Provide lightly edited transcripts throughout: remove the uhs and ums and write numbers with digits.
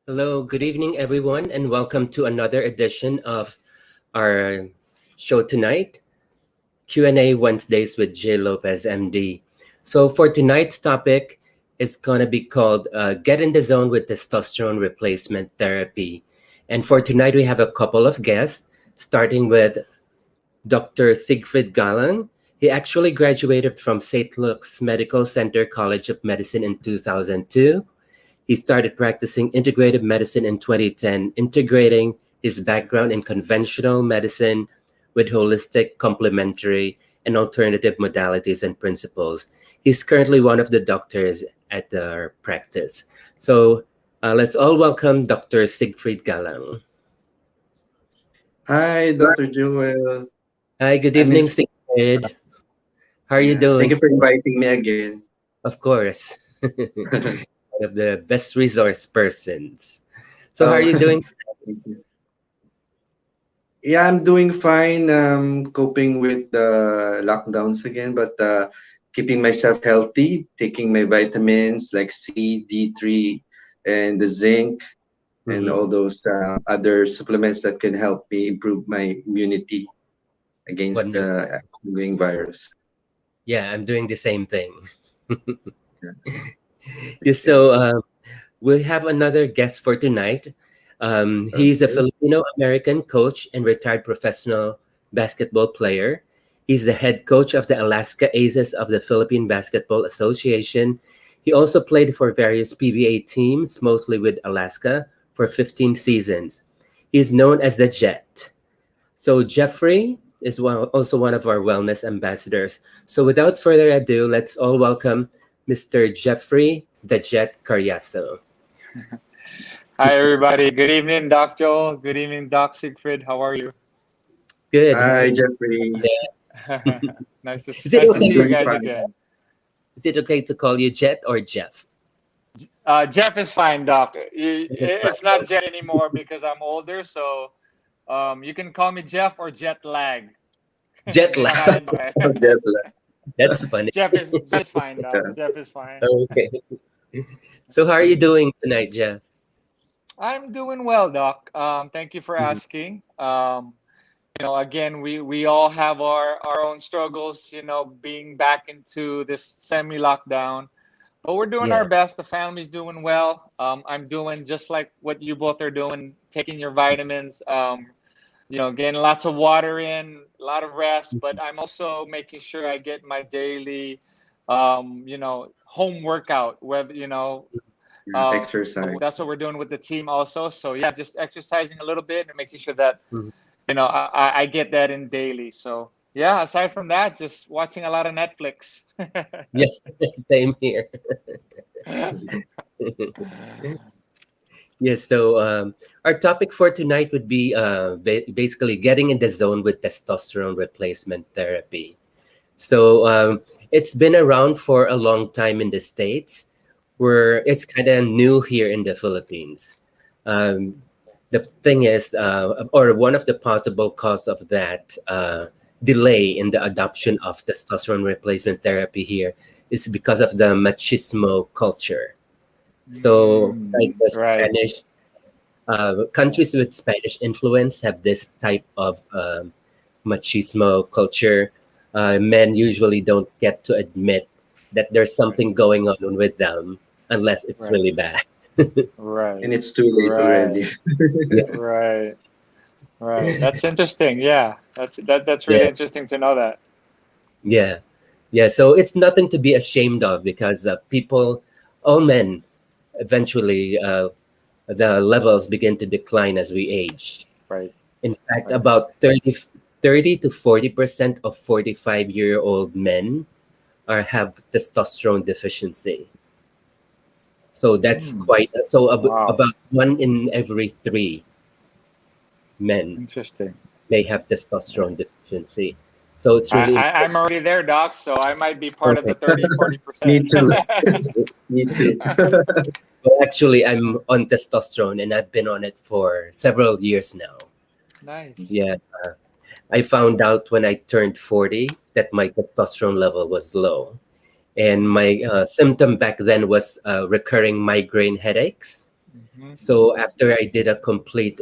Hello, good evening, everyone, and welcome to another edition of our show tonight, Q&A Wednesdays with J. Lopez, MD. So for tonight's topic, it's going to be called Get in the Zone with Testosterone Replacement Therapy. And for tonight, we have a couple of guests, starting with Dr. Sigfried Galang. He actually graduated from St. Luke's Medical Center College of Medicine in 2002. He started practicing integrative medicine in 2010, integrating his background in conventional medicine with holistic, complementary, and alternative modalities and principles. He's currently one of the doctors at our practice. So let's all welcome Dr. Sigfried Galang. Hi, Dr. Joel. Hi, good I evening, miss. Sigfried. How are you Yeah, thank doing? you for inviting me again. Of course. One of the best resource persons. So how are Oh, you doing? thank you. Yeah, I'm doing fine. Coping with the lockdowns again, but keeping myself healthy, taking my vitamins like C, D3, and the zinc, and Mhm. all those other supplements that can help me improve my immunity against Wonderful. the ongoing virus. Yeah, I'm doing the same thing. Yeah, Yeah, okay. so we have another guest for tonight. He's a Okay. Filipino American coach and retired professional basketball player. He's the head coach of the Alaska Aces of the Philippine Basketball Association. He also played for various PBA teams, mostly with Alaska, for 15 seasons. He's known as the Jet. So Jeffrey is also one of our wellness ambassadors. So without further ado, let's all welcome Mr. Jeffrey the Jet Cariaso. Hi, everybody. Good evening, Doc Joel. Good evening, Doc Siegfried. How are you? Good. How are Hi, you? Jeffrey. nice to Is it nice to I'm see okay? you doing guys fine. again. Is it okay to call you Jet or Jeff? Jeff is fine, Doc. It's It's fine. not Jet anymore because I'm older, so you can call me Jeff or Jet Lag. Jet May lag. pangalan ko eh. Jet lag. That's funny. Jeff is fine, Doc. Yeah. Jeff is fine. Okay. So how are you doing tonight, Jeff? I'm doing well, Doc. Thank you for Mhm. asking. Again, we all have our own struggles, being back into this semi-lockdown. But we're doing our Yeah. best. The family's doing well. I'm doing just like what you both are doing, taking your vitamins, getting lots of water in, a lot of rest. But I'm also making sure I get my daily, home workout. Whether Yeah, exercise. that's what we're doing with the team also. So yeah, just exercising a little bit and making sure that Mhm. I get that in daily. So yeah, aside from that, just watching a lot of Netflix. Yeah, same here. Yes, so our topic for tonight would be basically getting in the zone with testosterone replacement therapy. So it's been around for a long time in the States, where it's kind of new here in the Philippines. Um, the thing is, or one of the possible cause of that delay in the adoption of testosterone replacement therapy here is because of the machismo culture. So, like the Right. Spanish countries with Spanish influence have this type of machismo culture. Men usually don't get to admit that there's Right. something going on with them unless it's Right. really bad. And Right. it's too late already. Right. Yeah, Right. Right. That's interesting. Yeah. That's really yeah, interesting to know that. yeah, yeah. So it's nothing to be ashamed of because people, all men, eventually the levels begin to decline as we age. Right. In fact, Right. about 30 to 40% of 45-year-old men have testosterone deficiency. So that's Hmm. quite so Wow. about one in every three men Interesting. may have testosterone deficiency. So it's I, really I I'm important. already there, Doc, so I might be part of Okay. the 30, Me 40%. too. Me too. Well, actually, I'm on testosterone and I've been on it for several years now. Nice. Yeah. I found out when I turned 40 that my testosterone level was low. And my symptom back then was recurring migraine headaches. Mm-hmm. So after I did a complete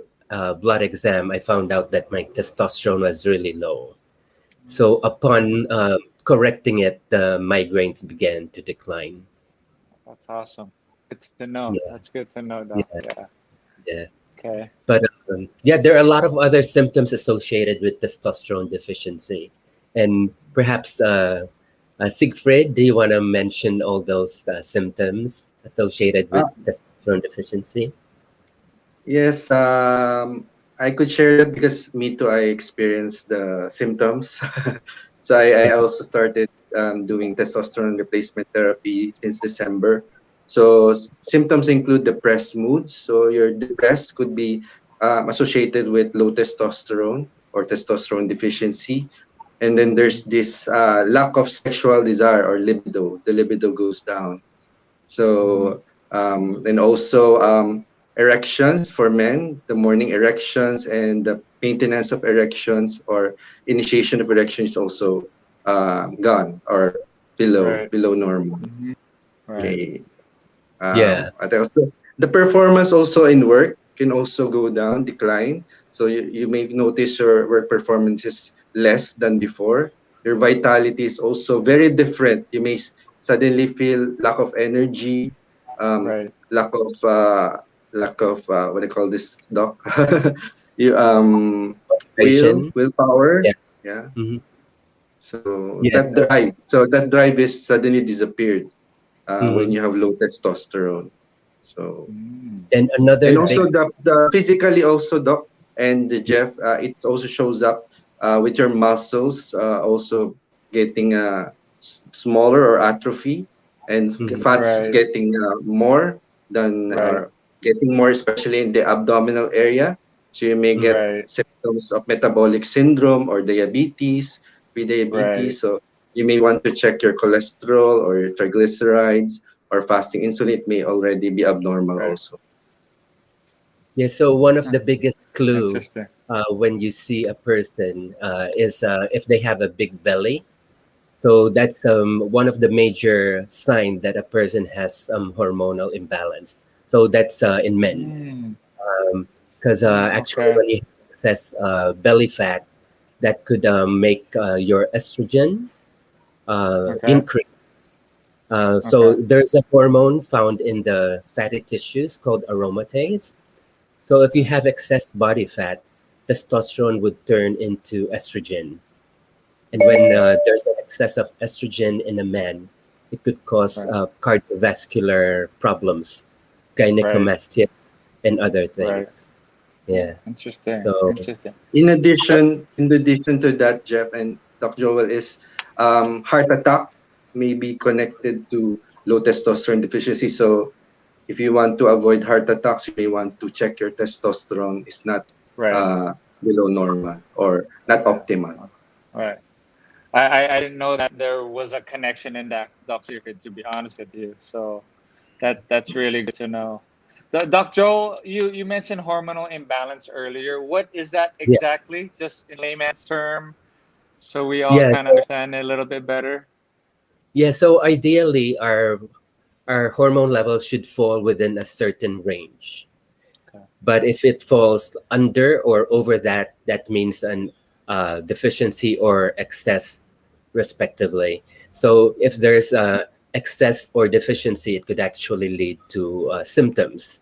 blood exam, I found out that my testosterone was really low. So upon correcting it, the migraines began to decline. That's awesome. Good to know. Yeah, That's good to know, Doc. yeah, Yeah. yeah. Okay. But yeah, there are a lot of other symptoms associated with testosterone deficiency. And perhaps, Siegfried, do you want to mention all those symptoms associated with Ah, testosterone deficiency? yes, I could share that because me too, I experienced the symptoms. So I also started doing testosterone replacement therapy since December. So symptoms include depressed moods. So you're depressed could be associated with low testosterone or testosterone deficiency. And then there's this lack of sexual desire or libido. The libido goes down. Mm-hmm. So, and also erections for men, the morning erections and the maintenance of erections or initiation of erection is also gone or Right. below normal. Mm-hmm. Right. Okay. Yeah. What else? The performance also in work can also go down, decline. So you may notice your work performance is less than before. Your vitality is also very different. You may suddenly feel lack of energy, um, Right. lack of what do you call this, doc? you Concentration. willpower. Yeah. Yeah. Hmm. So Yeah. that drive is suddenly disappeared when Mhm. you have low testosterone. So Mm. And another and Okay. big, also the physically also, doc, and the Jeff, it also shows up with your muscles also getting smaller or atrophy, and mhm, fats is Right. getting more than Right. or getting more, especially in the abdominal area. So you may mhm. get Right. symptoms of metabolic syndrome or diabetes, Right. pre-diabetes. So you may want to check your cholesterol or your triglycerides, or fasting insulin. It may already be abnormal Right. also. Yeah. So one of Huh. the biggest clue Interesting. when you see a person is if they have a big belly. So that's one of the major signs that a person has some hormonal imbalance. So that's in men, Mm. because actually Okay. when you have excess belly fat, that could make your estrogen Okay. increase. So Okay. there's a hormone found in the fatty tissues called aromatase. So if you Okay. have excess body fat, testosterone would turn into estrogen. And when there's an excess of estrogen in a man, it could cause Right. cardiovascular problems, Right. gynecomastia, and other Right. things. Yeah. Interesting. So, Interesting. That. In addition to that, Jeff and Doc Joel, is heart attack may be connected to low testosterone deficiency. So if you want to avoid heart attacks, you may want to check your testosterone is not Right. uh, below normal or not Yeah. optimal. Right. I didn't know that there was a connection in that, Doc Secret, to be honest with you. So that's really good to know. Doc Joel, you mentioned hormonal imbalance earlier. What is that yeah. exactly? Just in layman's term, so we all Yeah. kind of understand it a little bit better. Yeah. So ideally, our hormone levels should fall within a certain range. Okay. But if it falls under or over that, that means an deficiency or excess, respectively. So if there's excess or deficiency, it could actually lead to symptoms.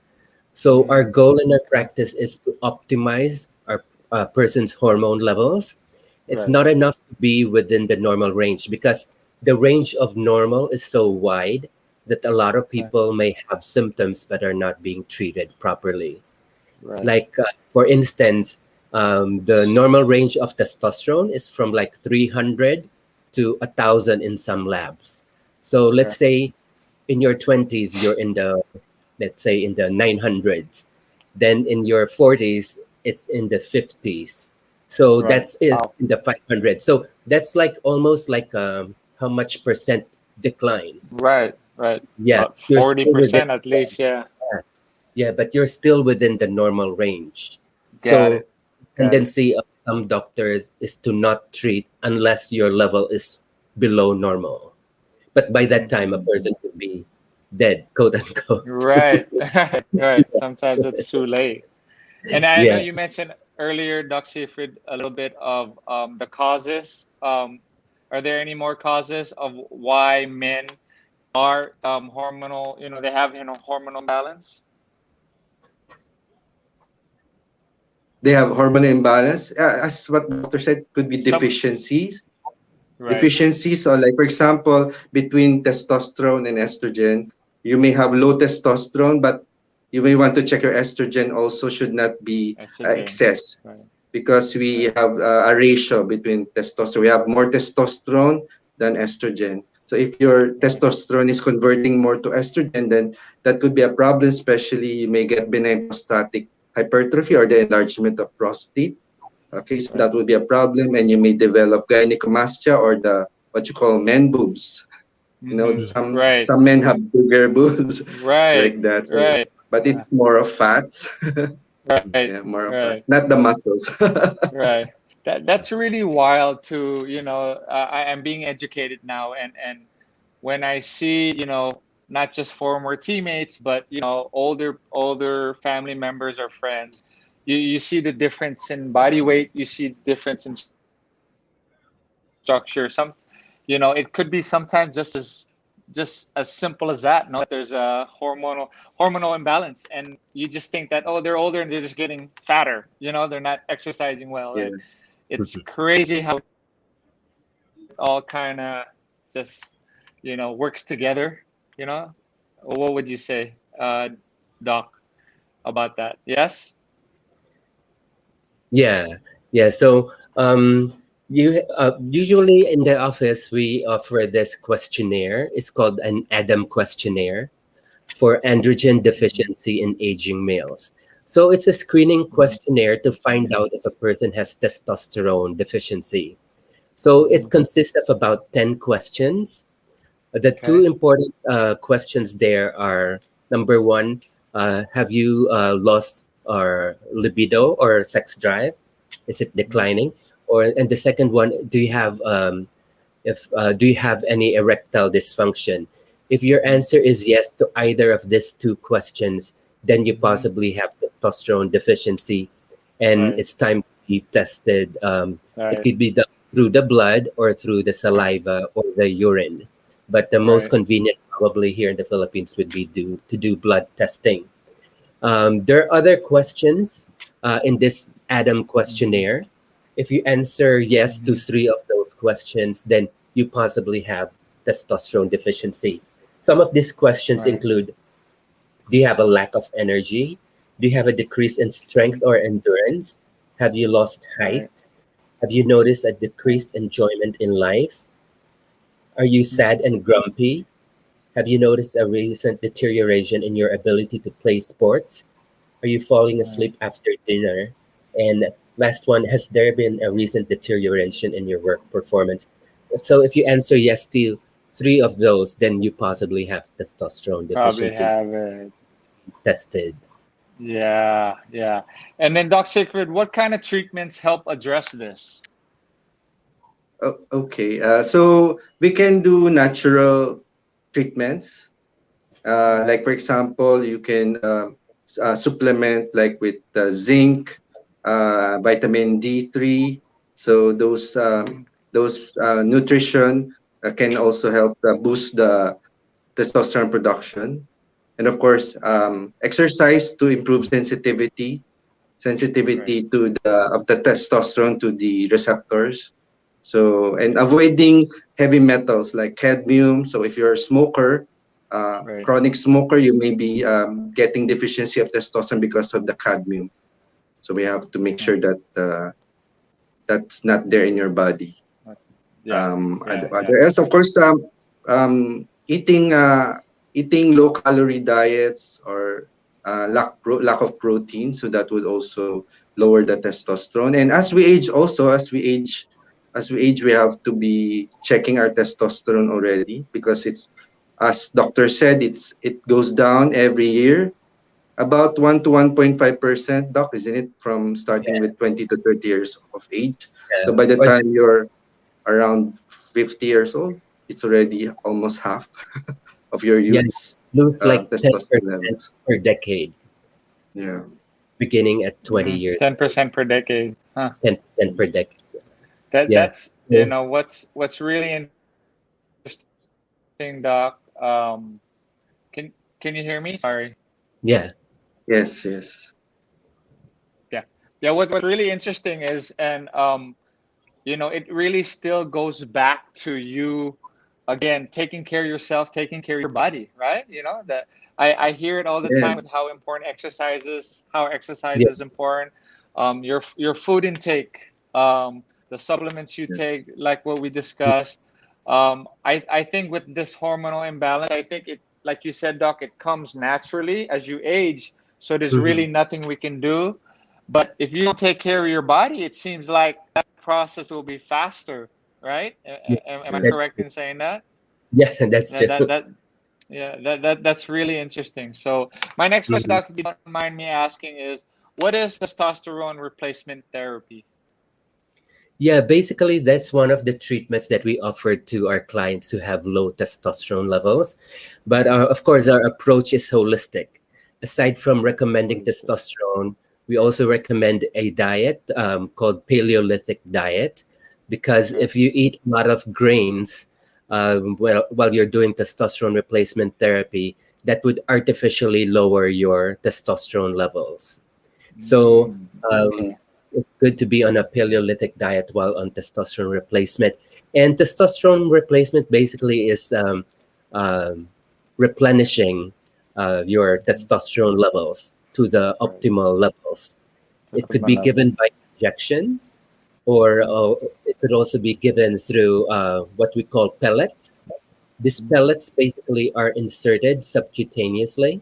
So our Mm, goal in our okay. practice is to optimize our person's hormone levels. It's Right. not enough to be within the normal range because the range of normal is so wide that a lot of Right. people may have symptoms but are not being treated properly. Right. Like, for instance, the normal range of testosterone is from like 300 to 1,000 in some labs. So let's Okay. say in your 20s, you're in the, let's say, in the 900s. Then in your 40s, it's in the 50s. So Right. that's it Wow. in the 500. So that's like almost like how much percent decline. Right. Right. Yeah, About you're forty still within. percent at least. Yeah. Yeah, but you're still within the normal range. Got So it. Got it. tendency of some doctors is to not treat unless your level is below normal. But by that time, a Mm, person could be dead, quote unquote. Right. Right. Sometimes it's too late. And I know Yeah. you mentioned earlier, Doc Sigfried, a little bit of the causes. Are there any more causes of why men are hormonal? They have hormonal imbalance. They have hormone imbalance. As what doctor said, could be Some, deficiencies. right. Deficiencies, so like for example, between testosterone and estrogen, you may have low testosterone, but you may want to check your estrogen also should not be Estrogen. excess Right. because we Right. have a ratio between testosterone. We have more testosterone than estrogen. So if your Right. testosterone is converting more to estrogen, then that could be a problem, especially you may get benign prostatic hypertrophy or the enlargement of prostate. Okay, so Right. that would be a problem, and you may develop gynecomastia or the what you call men boobs. You know, Mm-hmm. Right. some men have bigger boobs Right. like that. So, Right. but it's more of fats. Right. Yeah, more of fat, Right. not the muscles. Right. That's really wild to, I'm being educated now, and when I see, not just former teammates, but older family members or friends, you see the difference in body weight, you see the difference in structure. It could be sometimes just as simple as that, knowing that there's a hormonal imbalance, and you just think that, oh, they're older and they're just getting fatter, they're not exercising well. And Yes. it's crazy how it all kind of just works together, you know what would you say, Doc, about that? Yes. Yeah, yeah. So, you usually in the office we offer this questionnaire. It's called an Adam questionnaire for androgen deficiency in aging males. So it's a screening questionnaire to find out if a person has testosterone deficiency. So it consists of about 10 questions. The two Okay. important questions there are number one, have you lost or libido or sex drive? Is it Mhm. declining? Or and the second one, do you have any erectile dysfunction? If your Mhm. answer is yes to either of these two questions, then you Mhm. possibly have testosterone deficiency, and Right. it's time to be tested. It Right. could be done through the blood or through the saliva or the urine, but the most Right. convenient probably here in the Philippines would be to do blood testing. There are other questions in this Adam Mhm. questionnaire. If you answer yes to Mhm. three of those questions, then you possibly have testosterone deficiency. Some of these questions Right. include: do you have a lack of energy? Do you have a decrease in strength or endurance? Have you lost Right. height? Have you noticed a Right. decreased enjoyment in life? Are you Mhm. sad and grumpy? Have you noticed a recent deterioration in your ability to play sports? Are you falling Right. asleep after dinner? And last one, has there been a recent deterioration in your work performance? So if you answer yes to three of those, then you possibly have testosterone Probably deficiency have it. tested. Yeah. Yeah. And then, Doc Sacred, what kind of treatments help address this? Oh, okay. So we can do natural treatments. Mhm. Like for example, you can supplement like with zinc, vitamin D3. So Mhm. those nutrition can also help boost the testosterone production. And of course, exercise to improve Right. sensitivity to the of the testosterone to the receptors. So and avoiding heavy metals like cadmium. So if you're a smoker, Right. chronic smoker, you may be getting deficiency of testosterone because of the cadmium. So we have to make Right. sure that that's not there in your body. That's, yeah. Yeah. Yeah. Other else, of course, eating eating low calorie diets or lack of protein, so that would also lower the testosterone. And as we age, also as we age, we have to be checking our testosterone already because it's as doctor said, it goes down every year about 1 to 1.5%, doc, isn't it, from starting Yeah, with 20 to 30 years of age. So yeah. by the Or time you're around 50 years old, it's already almost half of your yeah, youths. lose like testosterone 10% levels. per decade, Yeah. beginning at 20 Mm, years, 10% per decade. Huh. 10% per decade. Yeah. That's So, what's really interesting, Doc. Can can you hear me? Sorry. yeah. Yes, yes. Yeah. Yeah. What's really interesting is, and it really still goes back to you again taking care of yourself, taking care of your body, right? That I hear it all the time with Yes. how important exercise is, how exercise Yeah. is important. Your food intake, the supplements you Yes. take, like what we discussed. I think with this hormonal imbalance, I think it, like you said, Doc, it comes naturally as you age. So there's Mhm. really nothing we can do. But if you don't take care of your body, it seems like that process will be faster, right? Yeah. Am I That's Yes. correct in saying that? yeah, that's That that true. that yeah, that's really interesting. So my next question, Mhm. Doc, if you don't mind me asking, is what is testosterone replacement therapy? Yeah, basically, that's one of the treatments that we offer to our clients who have low testosterone levels. But of course, our approach is holistic. Aside from recommending Holistic. testosterone, we also recommend a diet called Paleolithic diet, because Okay. if you eat a lot of grains while you're doing testosterone replacement therapy, that would artificially lower your testosterone levels. So Mm, um, okay. it's good to be on a Paleolithic diet while on testosterone replacement. And testosterone replacement basically is um, replenishing your Mhm. testosterone levels to the Right. optimal levels. To It could optimal be levels. given by injection, or Mhm. it could also be given through what we call pellets. These Mhm. pellets basically are inserted subcutaneously,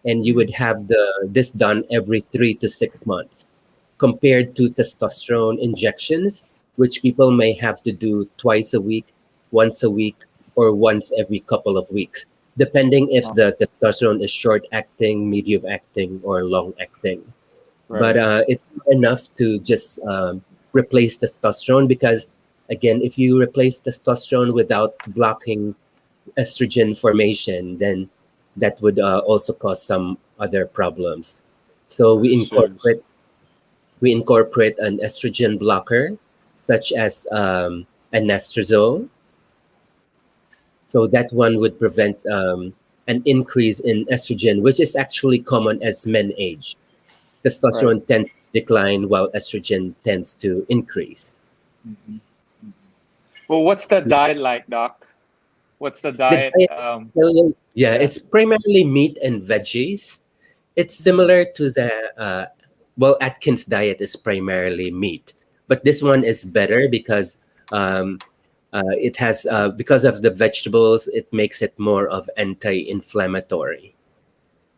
and you Mhm. would have this done every 3 to 6 months, compared to testosterone injections, which people may have to do twice a week, or once every couple of weeks, depending if Oh, the testosterone is short acting, medium acting, or long acting. But right. it's not enough to just replace testosterone, because, again, if you replace testosterone without blocking estrogen formation, then that would also cause some other problems. So I see. we incorporate an estrogen blocker, such as anastrozole. So that one would prevent an increase in estrogen, which is actually common as men age. Right. Testosterone tends to decline while estrogen tends to increase. Mhm. Mhm. Well, what's the diet like, Doc? What's the The diet? diet, yeah, Yeah. it's primarily meat and veggies. It's Mm, similar to the Atkins diet is primarily meat, but this one is better because um, it has because of the vegetables, it makes it more of anti-inflammatory.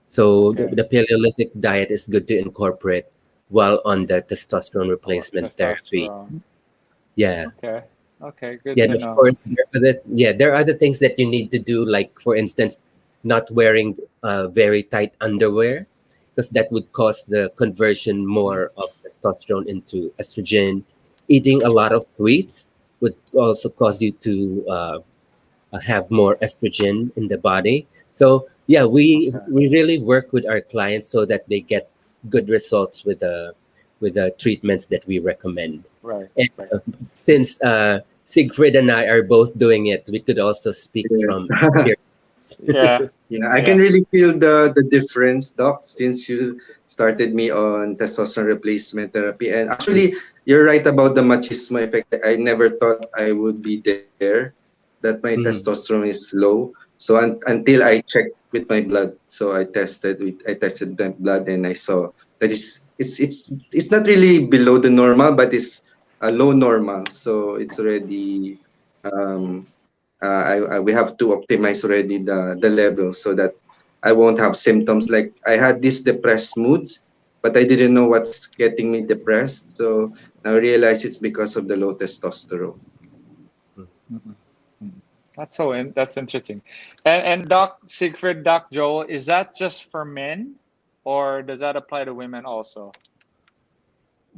So okay. the Paleolithic diet is good to incorporate while on the testosterone Oh, replacement therapy. testosterone. Yeah. Okay. Okay. Good Yeah, to and of know. course, there are other things that you need to do, like, for instance, not wearing very tight underwear, because that would cause the conversion more of testosterone into estrogen. Eating a lot of sweets would also cause you to have more estrogen in the body. So yeah, Okay. we really work with our clients so that they get good results with the treatments that we recommend. Right. And Right. since Siegfried and I are both doing it, we could also speak Yes. from experience. Yeah. Yeah, I can Yeah. really feel the difference, Doc, since you started me on testosterone replacement therapy. And actually, you're right about the machismo effect. I never thought I would be there, that my Mhm. testosterone is low. So until I checked with my blood, so I tested my blood, and I saw that it's not really below the normal, but it's a low normal. So it's already um we have to optimize already the level so that I won't have symptoms. Like I had these depressed moods, but I didn't know what's getting me depressed. So now I realize it's because of the low testosterone. Mhm. Mhm. That's interesting. And Doc Siegfried, Doc Joel, is that just for men, or does that apply to women also?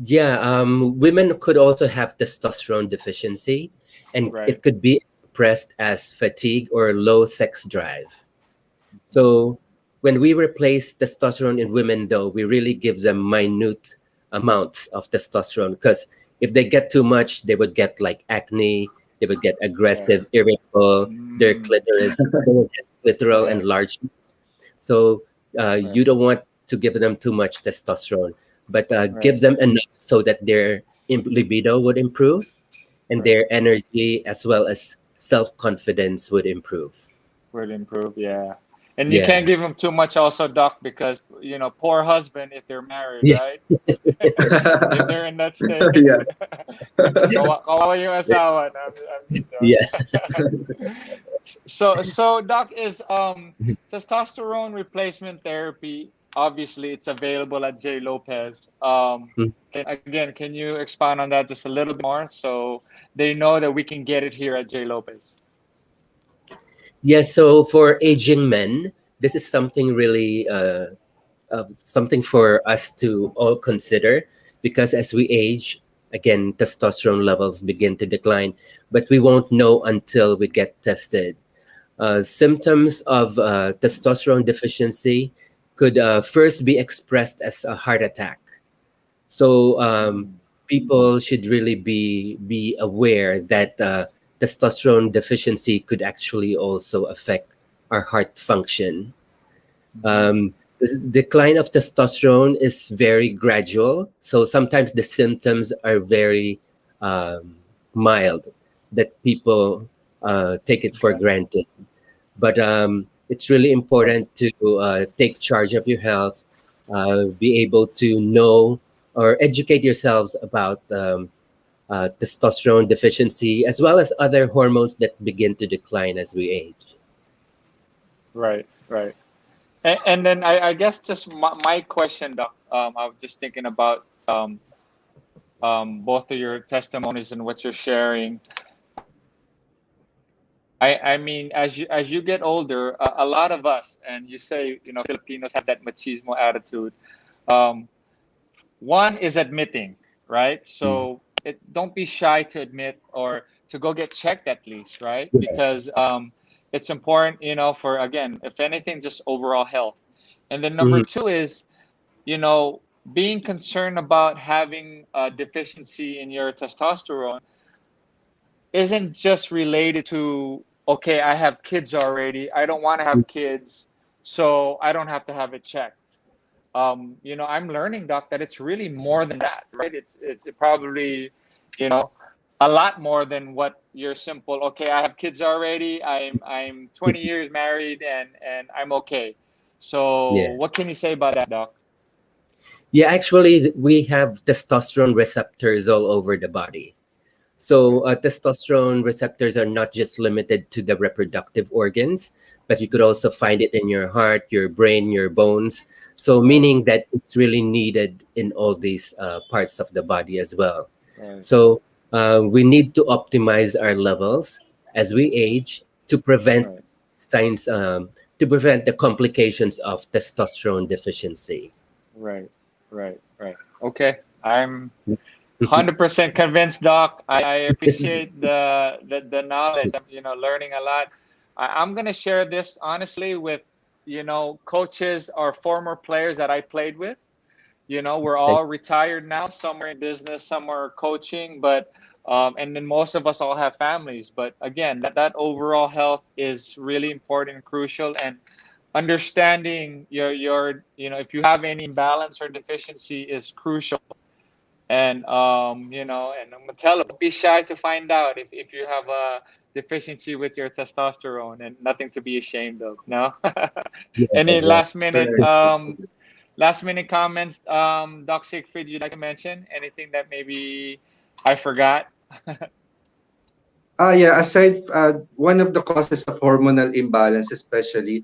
Yeah, women could also have testosterone deficiency, and Right. it could be expressed as fatigue or low sex drive. So when we replace testosterone in women, though, we really give them minute amounts of testosterone, because if they get too much, they would get like acne, they would get Right. aggressive, irritable, their Mm, clitoris, they will get clitoral right. enlargement. So Right. you don't want to give them too much testosterone, but give Right. them enough so that their libido would improve, and Right. their energy as well as self-confidence would improve. Would improve. Yeah. And you can't Yeah. give them too much also, doc, because poor husband if they're married, Yeah. right? If they're in that state. Yeah. Kawawa yung asawa. No, I'm just Yeah. joking. So doc, is testosterone replacement therapy, obviously it's available at J Lopez. Can you expand on that just a little bit more so they know that we can get it here at J Lopez? Yes, so for aging men, this is something really something for us to all consider, because as we age, again, testosterone levels begin to decline, but we won't know until we get tested. Symptoms of testosterone deficiency could first be expressed as a heart attack. So Mm, people should really be aware that testosterone deficiency could actually also affect our heart function. mhm. The decline of testosterone is very gradual, so sometimes the symptoms are very um, mild, that people take it for Okay. granted. But it's really Right. important to take charge of your health, be able to know or educate yourselves about testosterone deficiency, as well as other hormones that begin to decline as we age. Right. Right. And then I guess just my question, doc. I was just thinking about both of your testimonies and what you're sharing. I mean, as you get older, a lot of us, and you say, Filipinos have that machismo attitude. Um, One is admitting, right? Mm. So don't be shy to admit or to go get checked at least, right? Yeah. Because it's important, for again, if anything, just overall health. And then number Mhm. two is, you know, being concerned about having a deficiency in your testosterone isn't just related to, okay, I have kids already. I don't want to have kids, so I don't have to have it checked. I'm learning, doc, that it's really more than that, right? It's probably, a lot more than what your simple, okay, I have kids already. I'm 20 years married and I'm okay. So Yeah. what can you say about that, doc? Yeah, actually, we have testosterone receptors all over the body. So, Okay. testosterone receptors are not just limited to the reproductive organs, but you could also find it in your heart, your brain, your bones. So, Right. meaning that it's really needed in all these parts of the body as well. Right. So, we need to optimize our levels as we age to prevent Right. signs, to prevent the complications of testosterone deficiency. Right. Right. Right. Okay. I'm 100% convinced, Doc. I appreciate the knowledge. I'm learning a lot. I'm gonna share this honestly with coaches or former players that I played with. We're Thank all retired now. Some are in business, some are coaching, but and then most of us all have families. But again, that overall health is really important and crucial. And understanding your if you have any imbalance or deficiency is crucial. And and I'm gonna tell them, don't be shy to find out if you have a deficiency with your testosterone, and nothing to be ashamed of. No. you. Yeah, Any exactly. last minute comments, Doc Siegfried, you'd like to mention anything that maybe I forgot? Yeah, one of the causes of hormonal imbalance, especially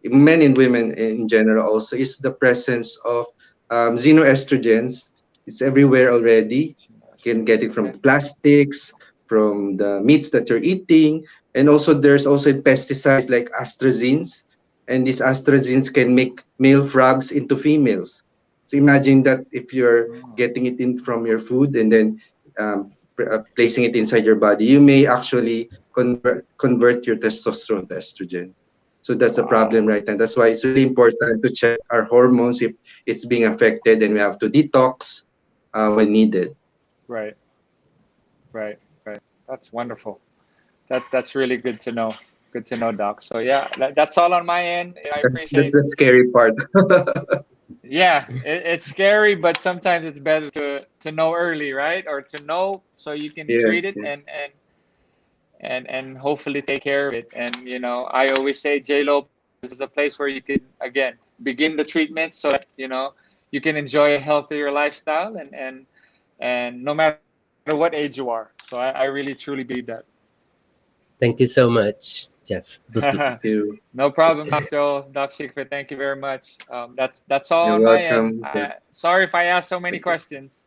in men and women in general, also is the presence of xenoestrogens. It's everywhere already. You can get it Okay. from plastics, from the meats that you're eating, and also there's also pesticides like astrazines, and these astrazines can make male frogs into females. So imagine that if you're Oh, getting it in from your food and then placing it inside your body, you may actually convert your testosterone to estrogen. So that's a problem Wow. right now. That's why it's really important to check our hormones if it's being affected, and we have to detox when needed. Right, right, right. That's wonderful. That's really good to know. Good to know, Doc. So yeah, that's all on my end. I That's appreciate. the scary part. Yeah, it's scary, but sometimes it's better to know early, right? Or to know so you can treat Yes, it yes. and hopefully take care of it. And I always say J Lopez is a place where you could again begin the treatment so that you can enjoy a healthier lifestyle and no matter what age you are. So I really truly believe that. Thank you so much, Jeff. Thank you. No problem, Doc Sigfried. Thank you very much. That's all You're on my end. welcome. Yes. Sorry if I asked so many questions.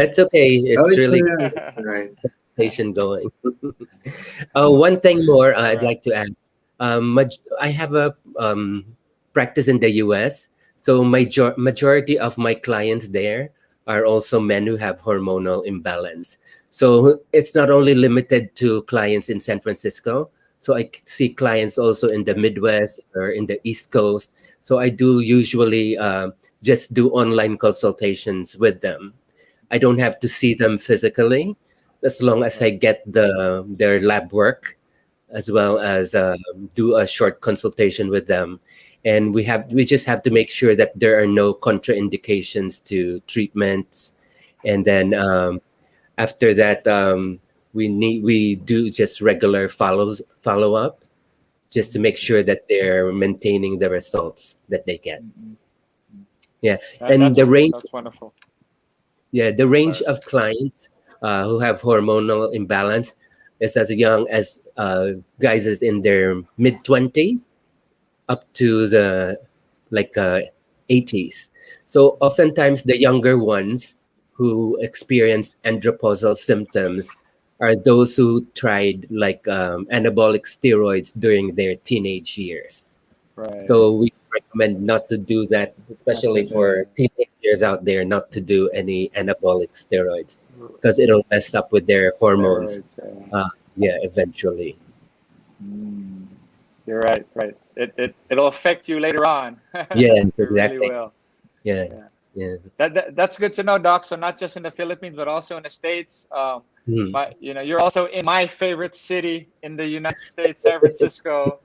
That's okay. Oh, It's it's really it's all right. conversation going. One thing more All I'd right. like to add. I have a practice in the US, so majority of my clients there are also men who have hormonal imbalance. So it's not only limited to clients in San Francisco. So I see clients also in the Midwest or in the East Coast. So I do usually just do online consultations with them. I don't have to see them physically, as long as I Right. get their lab work, as well as do a short consultation with them. And we just have to make sure that there are no contraindications to treatments. And then after that, we do just regular follow up, just to make Mhm. sure that they're maintaining the results that they get. Mhm. Yeah, That, and that's the range that's wonderful. Yeah, the range Sorry. of clients who have hormonal imbalance is as young as guys is in their mid 20s up to the like 80s. So oftentimes the younger ones who experience andropausal symptoms are those who tried like anabolic steroids during their teenage years. Right. So we recommend not to do that, Not to especially do for that. teenagers out there, not to do any anabolic steroids because it'll mess up with their hormones. Steroids. Yeah. Uh, yeah, eventually. Mm. You're right. Right. It'll affect you later on. Yes, It really exactly. will. Yeah, Yeah. yeah. That's good to know, Doc. So not just in the Philippines, but also in the States. Mhm. You're also in my favorite city in the United States, San Francisco.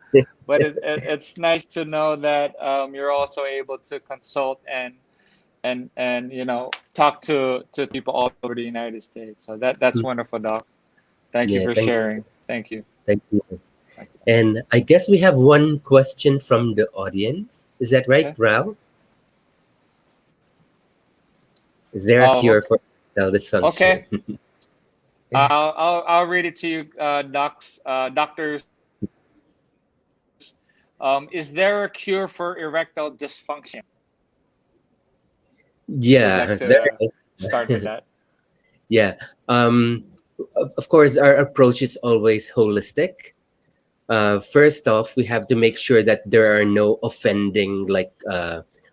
But it's nice to know that you're also able to consult and talk to people all over the United States. So that's Mhm. wonderful, Doc. Thank you Yeah, for thank you. sharing. Thank you. Thank you. Thank you. And I guess we have one question from the audience. Is that right, Okay. Ralph? Is there a Oh, cure for cell dysfunction? okay. I'll read it to you, doctors. Is there a cure for erectile dysfunction? Who would like Yeah, there to is. start with that? Yeah. Um, of course, our approach is always holistic. First off, we have to make sure that there are no offending, like,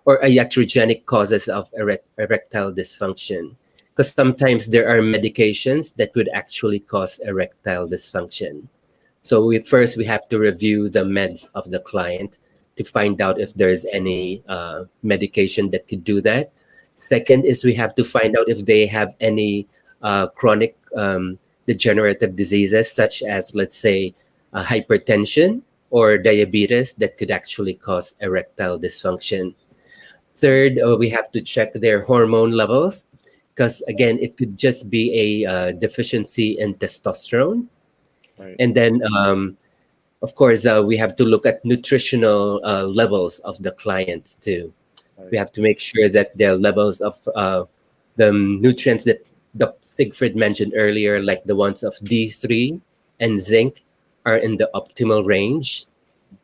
or iatrogenic causes of erectile dysfunction. Because sometimes there are medications that could actually cause erectile dysfunction. So we have to review the meds of the client to find out if there's any medication that could do that. Second is we have to find out if they have any chronic degenerative diseases, such as, let's say, hypertension or diabetes that could actually cause erectile dysfunction. Third, we have to check their hormone levels because, again, it could just be a deficiency in testosterone. Right. And then, of course, we have to look at nutritional levels of the clients too. We Right. have to make sure that their levels of the nutrients that Dr. Sigfried mentioned earlier, like the ones of D3 and zinc, are in the optimal range.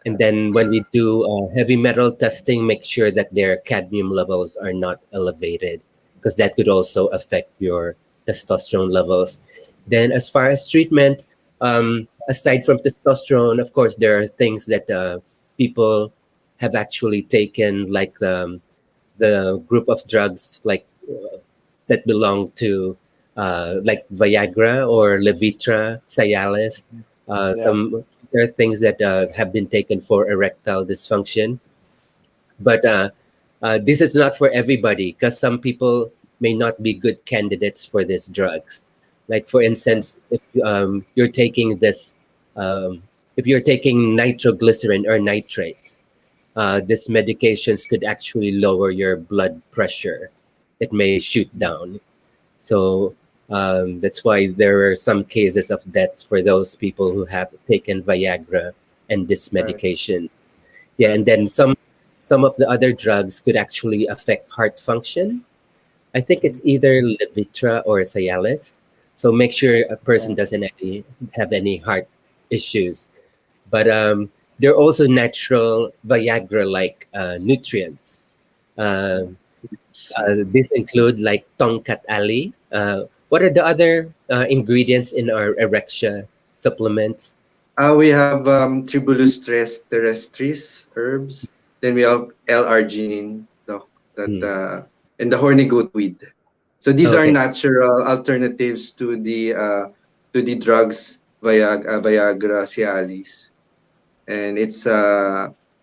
And Okay. then when we do heavy metal testing, make sure that their cadmium levels are not elevated because that could also affect your testosterone levels. Then, as far as treatment, aside from testosterone, of course, there are things that people have actually taken, like the group of drugs that belong to like Viagra or Levitra, Cialis. Mhm. Yeah. Some there are things that have been taken for erectile dysfunction, but this is not for everybody because some people may not be good candidates for these drugs. Like for instance, if you're taking this, if you're taking nitroglycerin or nitrates, these medications could actually lower your blood pressure. It may shoot down. So that's why there are some cases of deaths for those people who have taken Viagra and this Right. medication. Yeah, Right. and then some of the other drugs could actually affect heart function. I think Mhm. it's either Levitra or Cialis. So make sure a person Oh, doesn't have any heart issues. But there are also natural Viagra-like nutrients. Um these include like tongkat ali. What are the other ingredients in our Erexia supplements? We have Tribulus terrestris herbs. Then we have L-arginine, that Hmm. and the horny goatweed. So these are Okay. natural alternatives to the drugs Viagra, Cialis, and it's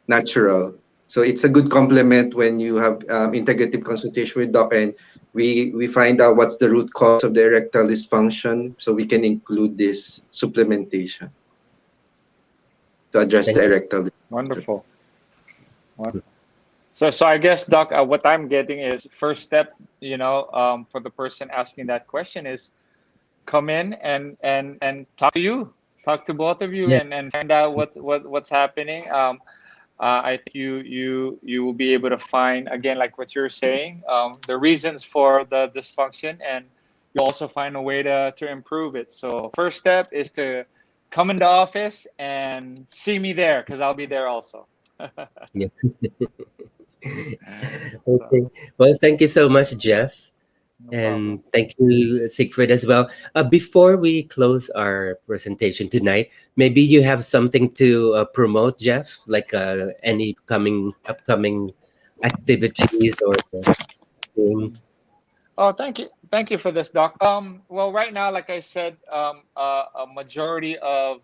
natural. So it's a good complement when you have integrative consultation with doc, and we find out what's the root cause of the erectile dysfunction, so we can include this supplementation to address the Thank you. erectile dysfunction. wonderful. Wonderful. So I guess, Doc, what I'm getting is first step, for the person asking that question is come in and talk to both of you Yeah. and find out what's happening. I think you will be able to find again, like what you're saying, the reasons for the dysfunction, and you'll also find a way to improve it. So first step is to come in the office and see me there because I'll be there also. Yeah. So Okay. Well, thank you so much, Jeff. no problem. And thank you, Siegfried, as well. Before we close our presentation tonight, maybe you have something to promote, Jeff, like any upcoming activities or things. Oh, thank you for this, Doc. Well, right now, like I said, a majority of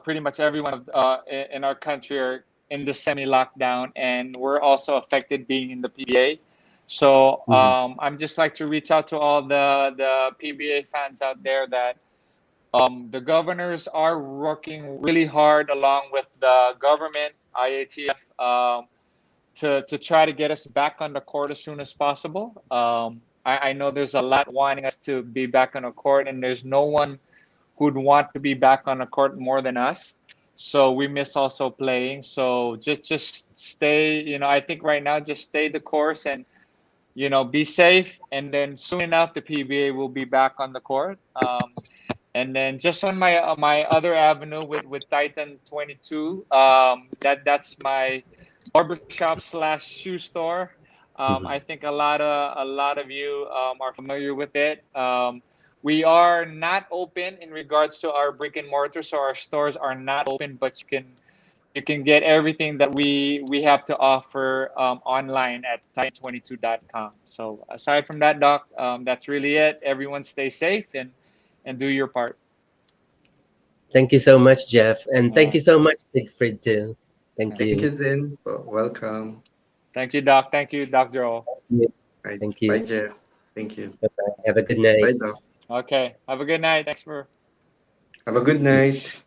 pretty much everyone in our country are in the semi-lockdown, and we're also affected being in the PBA. So Mhm. I'm just like to reach out to all the PBA fans out there that the governors are working really hard along with the government, IATF, to try to get us back on the court as soon as possible. I know there's a lot wanting us to be back on the court, and there's no one who'd want to be back on the court more than us. So we miss also playing. So just stay. I think right now just stay the course and be safe. And then soon enough, the PBA will be back on the court. And then just on my other avenue with Titan 22, that's my barbershop slash shoe store. Mhm. I think a lot of you are familiar with it. We are not open in regards to our brick and mortar, so our stores are not open, but you can get everything that we have to offer online at titan22.com. So aside from that, Doc, that's really it. Everyone stay safe and do your part. Thank you so much, Jeff. And thank Yeah, you so much, Siegfried, too. Thank yeah. Thank you. you, then. Welcome. Thank you, Doc. Thank you, Doc Joel. Right. Thank you. Bye, Jeff. Thank you. Bye-bye. Have a good Bye, night. Doc. Okay. Have a good night. Thanks for Have a good night.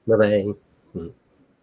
Bye-bye.